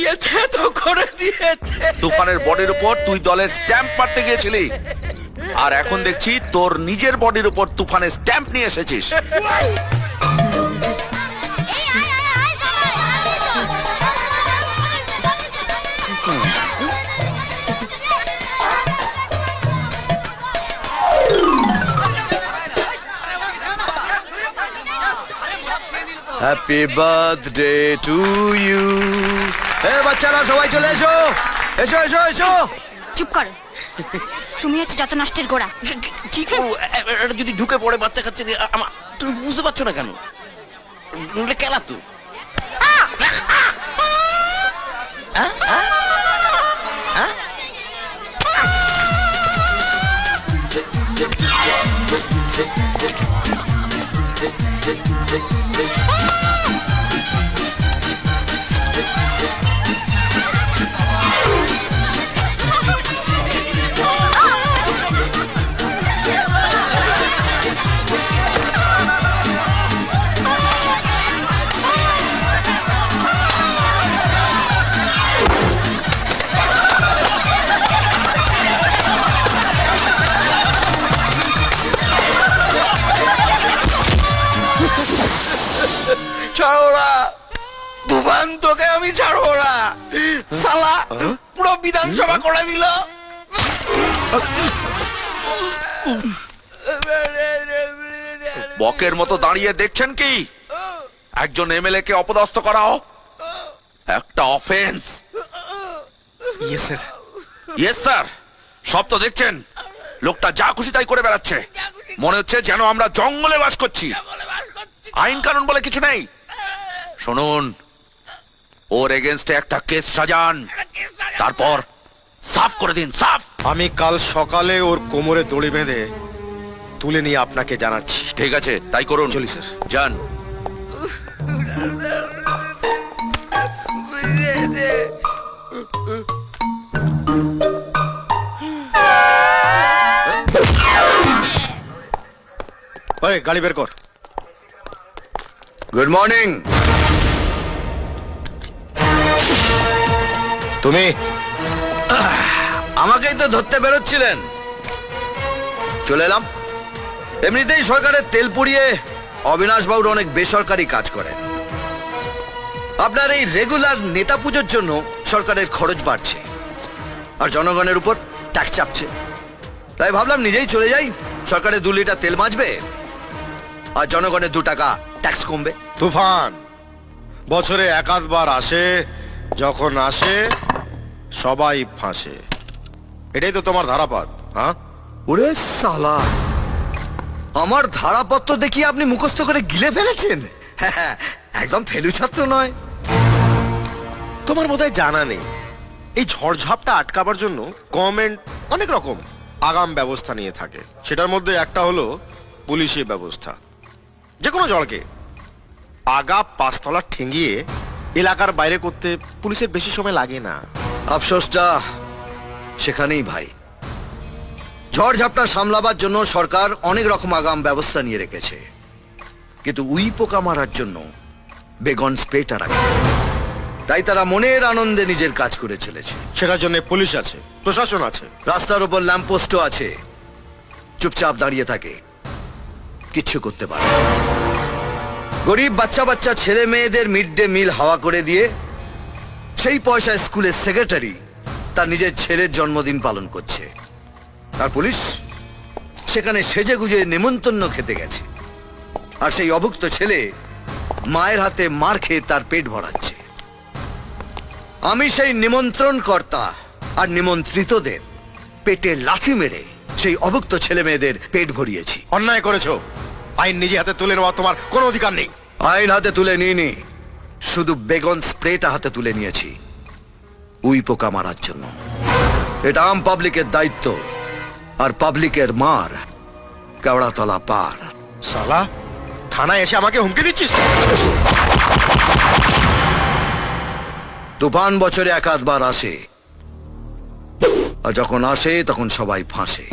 দিয়েছে তো করে দিয়েছে। তুফানের বডির উপর তুই দলের স্ট্যাম্প মারতে গিয়েছিলি, আর এখন দেখছি তোর নিজের বডির উপর তুফানের স্ট্যাম্প নিয়ে এসেছিস। Happy birthday to you. বাচ্চারা সবাই চলে এসো, এসো এসো এসো। চুপ কর, তুমি হচ্ছে যত নষ্টের গোড়া। কি করবো যদি ঢুকে পড়ে বাচ্চা কাচ্চা নিয়ে? তুমি বুঝতে পারছো না কেন? খেলা তো ছাড়ো না তুফান, তোকে আমি ছাড়বো না। শালা পুরো বিধানসভা করে দিল। বকের মতো দাঁড়িয়ে দেখছেন কি? একজন এমএলএ কে অপদস্থ করাও একটা offence. Yes sir. Yes sir. সব তো দেখছেন, লোকটা যা খুশি তাই করে বেড়াচ্ছে। মনে হচ্ছে যেন আমরা জঙ্গলে বাস করছি, আইন কানুন বলে কিছু নেই। শুনুন, ওর এগেনস্টে একটা কেস সাজান, তারপর সাফ করে দিন। সাফ। আমি কাল সকালে ওর কোমরে দড়ি বেঁধে তুলে নিয়ে আপনাকে জানাচ্ছি। ঠিক আছে, তাই করুন। চলি স্যার। যান। ওই গাড়ি বের কর। Good morning. তুমি আমাকেই তো ধরতে বেরোচ্ছিলেন, চলে এলাম। এমনিতেই সরকারের তেল পুড়িয়ে অবিনাশ বাবুর অনেক বেসরকারি কাজ করেন। আপনার এই রেগুলার নেতা পুজোর জন্য সরকারের খরচ বাড়ছে, আর জনগণের উপর ট্যাক্স চাপছে। তাই ভাবলাম নিজেই চলে যাই, সরকারের 2 লিটার তেল বাঁচবে আর জনগণের 2 টাকা ট্যাক্স কমবে। তুফান বছরে একাধবার আসে, যখন আসে সবাই ফাঁসে। এটাই তো তোমার ধারাপাত। হ্যাঁ, ওরে সালা, আমার ধারাপত্র দেখি আপনি মুখস্থ করে গিলে ফেলেছেন। একদম ফেলু ছাত্র নয়। তোমার বোধহয় জানা নেই, এই ঝড়ঝাপটা আটকাবার জন্য গভর্নমেন্ট অনেক রকম আগাম ব্যবস্থা নিয়ে থাকে। সেটার মধ্যে একটা হলো পুলিশি ব্যবস্থা। যে কোনো জলকে আগা 5 তলা ঠেঙ্গিয়ে এলাকার বাইরে করতে পুলিশের বেশি সময় লাগে না। আফসোসটা সেখানেই ভাই। ঝড়ঝাপটা সামলাবার জন্য সরকার অনেক রকম আগাম ব্যবস্থা নিয়ে রেখেছে, কিন্তু উই পোকা মারার জন্য বেগন স্প্রেটা রাখে। তাই তারা মনের আনন্দে নিজের কাজ করে চলেছে। সেটার জন্য পুলিশ আছে, প্রশাসন আছে, রাস্তার উপর ল্যাম্পপোস্টও আছে। চুপচাপ দাঁড়িয়ে থাকে, কিচ্ছু করতে পারে না। গরিব বাচ্চা বাচ্চা ছেলে মেয়েদের মিড ডে মিল হাওয়া করে দিয়ে সেই পয়সায় স্কুলের সেক্রেটারি তার নিজের ছেলের জন্মদিন পালন করছে, আর পুলিশ সেখানে সেজে গুজে নেমন্তন্ন খেতে গেছে, আর সেই অভুক্ত ছেলে মায়ের হাতে মার খেয়ে তার পেট ভরাচ্ছে। আমি সেই নিমন্ত্রণ কর্তা আর নিমন্ত্রিতদের পেটে লাথি মেরে সেই অভুক্ত ছেলে মেয়েদের পেট ভরিয়েছি। অন্যায় করেছো। আইন নিজে হাতে তুলে নেওয়া তোমার কোনো অধিকার নেই। আইন হাতে তুলে নিইনি, শুধু বেগন স্প্রেটা হাতে তুলে নিয়েছি উই পোকা মারার জন্য। এটা আম পাবলিকের দায়িত্ব, আর পাবলিকের মার কেওড়াতলা পার। শালা, থানায় এসে আমাকে হুমকি দিচ্ছিস? তুফান বছরে 1-2 আসে, আর যখন আসে তখন সবাই ফাঁসে।